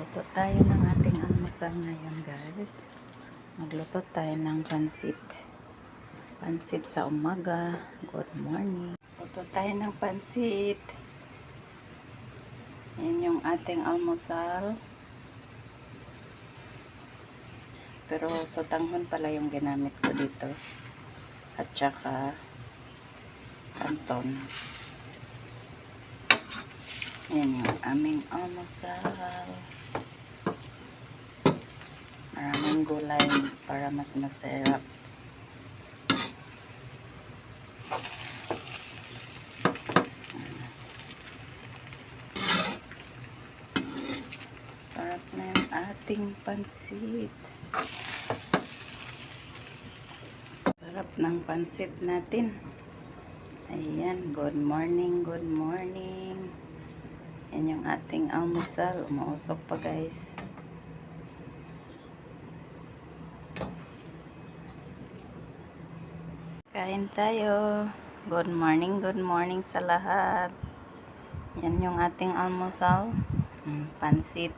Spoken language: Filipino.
Magluto tayo ng ating almusal ngayon, guys. Magluto tayo ng pansit. Pansit sa umaga. Good morning. Luto tayo ng pansit. Yan yung ating almusal. Pero sotanghon pala yung ginamit ko dito. At saka kanton. Yan yung aming almusal. Maraming gulay para mas masarap. Sarap na yung ating pansit. Sarap ng pansit natin. Ayan, good morning, good morning. Yan yung ating almusal. Umuusok pa, guys. Kain tayo. Good morning sa lahat. Yan yung ating almusal. Pansit.